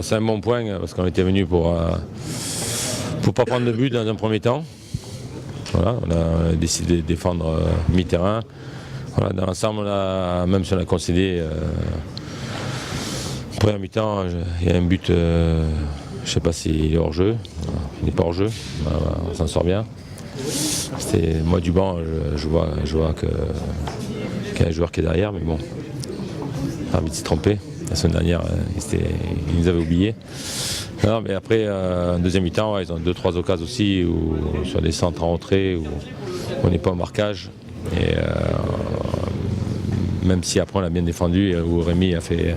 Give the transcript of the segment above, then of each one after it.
C'est un bon point parce qu'on était venu pour pas prendre de but dans un premier temps. Voilà, on a décidé de défendre mi-terrain. Voilà, dans l'ensemble, même si on a concédé première mi-temps, il y a un but, je ne sais pas s'il est hors jeu. Il n'est pas hors jeu, on s'en sort bien. Moi du banc, je vois qu'il y a un joueur qui est derrière, mais bon, l'arbitre s'est trompé. La semaine dernière, il nous avait oubliés. Non, mais après, en deuxième mi-temps, ils ont 2-3 occasions aussi, sur des centres en retrait, où on n'est pas au marquage. Et même si après on a bien défendu, où Rémi a fait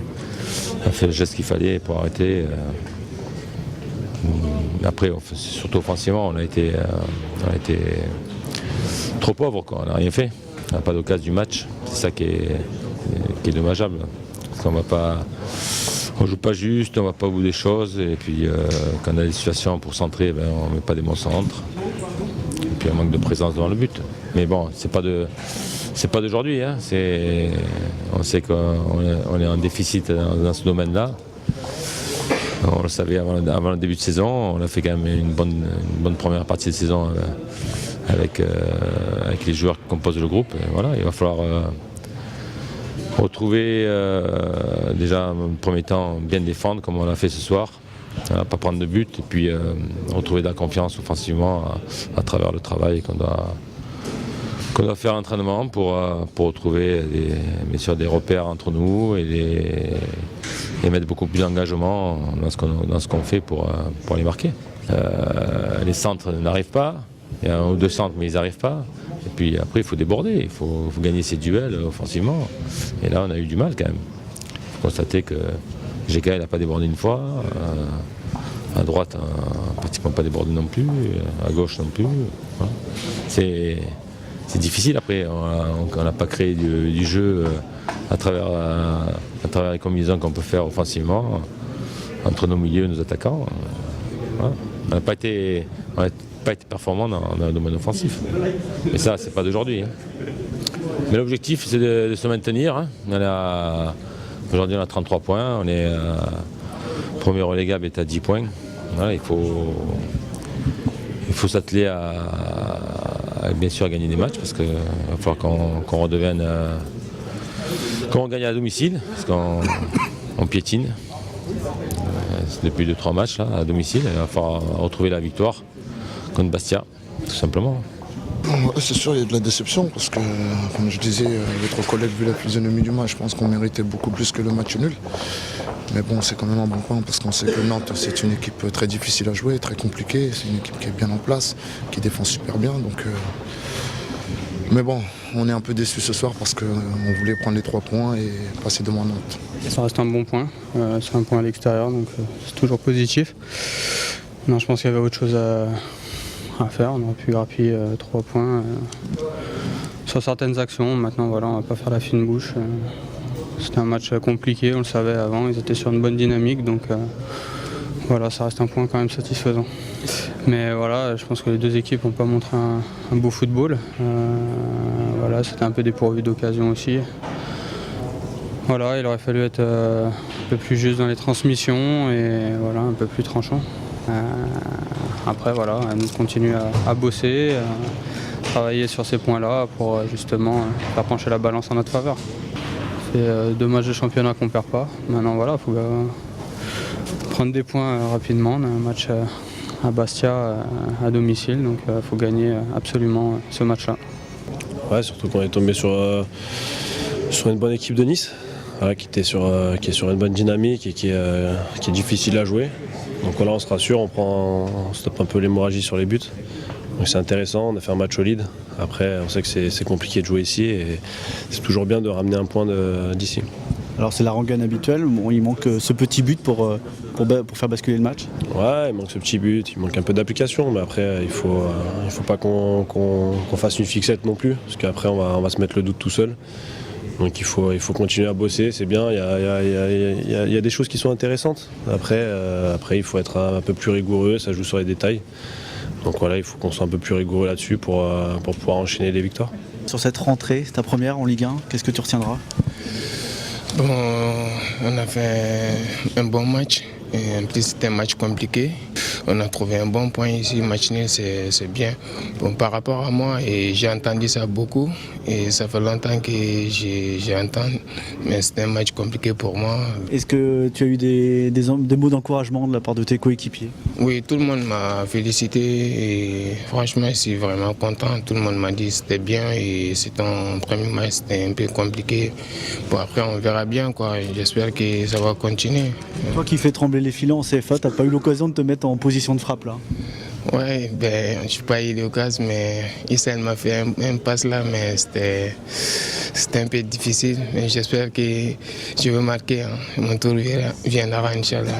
le geste qu'il fallait pour arrêter. Après, surtout offensivement, on a été trop pauvre, quoi. On n'a rien fait. On n'a pas d'occasion du match. C'est ça qui est dommageable. Parce qu'on ne joue pas juste, on ne va pas au bout des choses. Et puis quand on a des situations pour centrer, on ne met pas des bons centres. Et puis un manque de présence devant le but. Mais bon, c'est pas d'aujourd'hui. Hein. On sait qu'on est en déficit dans ce domaine-là. On le savait avant le début de saison. On a fait quand même une bonne première partie de saison avec les joueurs qui composent le groupe. Et voilà, il va falloir retrouver déjà en premier temps bien défendre comme on l'a fait ce soir. Pas prendre de but et puis retrouver de la confiance offensivement à travers le travail qu'on doit faire à l'entraînement pour retrouver bien sûr des repères entre nous et mettre beaucoup plus d'engagement dans ce qu'on fait pour les marquer. Les centres n'arrivent pas, il y a un ou deux centres mais ils n'arrivent pas. Et puis après il faut déborder, il faut gagner ses duels offensivement. Et là on a eu du mal quand même. Il faut constater que GK n'a pas débordé une fois, à droite pratiquement pas débordé non plus, à gauche non plus. Voilà. C'est difficile après, on n'a pas créé du jeu à travers les combinaisons qu'on peut faire offensivement entre nos milieux et nos attaquants. Voilà. On n'a pas été performant dans le domaine offensif. Mais ça, c'est pas d'aujourd'hui. Hein. Mais l'objectif, c'est de se maintenir. Hein. Aujourd'hui, on a 33 points. On est premier relégable est à 10 points. Voilà, il faut s'atteler bien sûr à gagner des matchs parce qu'il va falloir qu'on redevienne qu'on gagne à domicile parce qu'on piétine depuis 2-3 matchs là, à domicile. Il va falloir retrouver la victoire contre Bastia, tout simplement. C'est sûr, il y a de la déception parce que, comme je disais, votre collègue, vu la physionomie du match, je pense qu'on méritait beaucoup plus que le match nul. Mais bon, c'est quand même un bon point parce qu'on sait que Nantes, c'est une équipe très difficile à jouer, très compliquée. C'est une équipe qui est bien en place, qui défend super bien. Donc, mais bon, on est un peu déçus ce soir parce qu'on voulait prendre les 3 points et passer devant Nantes. Ça reste un bon point. C'est un point à l'extérieur, donc c'est toujours positif. Non, je pense qu'il y avait autre chose à faire. On aurait pu grappiller 3 points sur certaines actions. Maintenant, voilà, on ne va pas faire la fine bouche. C'était un match compliqué, on le savait avant. Ils étaient sur une bonne dynamique, donc voilà, ça reste un point quand même satisfaisant. Mais voilà, je pense que les deux équipes n'ont pas montré un beau football. Voilà, c'était un peu dépourvu d'occasion aussi. Voilà, il aurait fallu être un peu plus juste dans les transmissions et voilà, un peu plus tranchant. Après, voilà, on continue à bosser, à travailler sur ces points-là pour justement faire pencher la balance en notre faveur. C'est 2 matchs de championnat qu'on ne perd pas. Maintenant, voilà, il faut prendre des points rapidement. On a un match à Bastia à domicile, donc il faut gagner absolument ce match-là. Ouais, surtout qu'on est tombé sur une bonne équipe de Nice, voilà, qui est sur une bonne dynamique et qui est difficile à jouer. Donc là, on se rassure, on stoppe un peu l'hémorragie sur les buts. Donc c'est intéressant, on a fait un match solide. Après, on sait que c'est compliqué de jouer ici et c'est toujours bien de ramener un point d'ici. Alors c'est la rengaine habituelle, bon, il manque ce petit but pour faire basculer le match. Ouais, il manque ce petit but, il manque un peu d'application, mais après il faut pas qu'on fasse une fixette non plus, parce qu'après on va se mettre le doute tout seul. Donc il faut continuer à bosser, c'est bien, il y a des choses qui sont intéressantes. Après il faut être un peu plus rigoureux, ça joue sur les détails. Donc voilà, il faut qu'on soit un peu plus rigoureux là-dessus pour pouvoir enchaîner les victoires. Sur cette rentrée, ta première en Ligue 1, qu'est-ce que tu retiendras ? Bon, on a fait un bon match Et en plus, c'était un match compliqué. On a trouvé un bon point ici. Match nul, c'est bien. Bon, par rapport à moi, j'ai entendu ça beaucoup. Et ça fait longtemps que j'ai entendu. Mais c'était un match compliqué pour moi. Est-ce que tu as eu des mots d'encouragement de la part de tes coéquipiers? Oui, tout le monde m'a félicité. Et franchement, je suis vraiment content. Tout le monde m'a dit que c'était bien. Et c'était un premier match, c'était un peu compliqué. Bon, après, on verra bien, quoi. J'espère que ça va continuer. Toi qui fais trembler les filets en CFA, t'as pas eu l'occasion de te mettre en position de frappe là? Ouais, ben, je n'ai pas eu l'occasion, mais Issa m'a fait un passe là, mais c'était un peu difficile. Mais j'espère que je vais marquer. Mon tour viendra, Inch'Allah.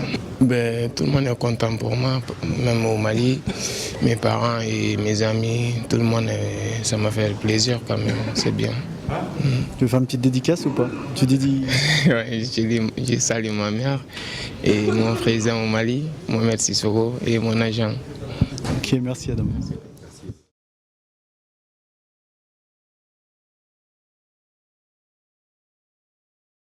Ben, tout le monde est content pour moi, même au Mali, mes parents et mes amis, tout le monde, ça m'a fait plaisir quand même, c'est bien. Tu veux faire une petite dédicace ou pas? Tu dédies... Ouais, je salue ma mère et mon président au Mali, Mohamed Sissoko, et mon agent. Ok, merci Adam.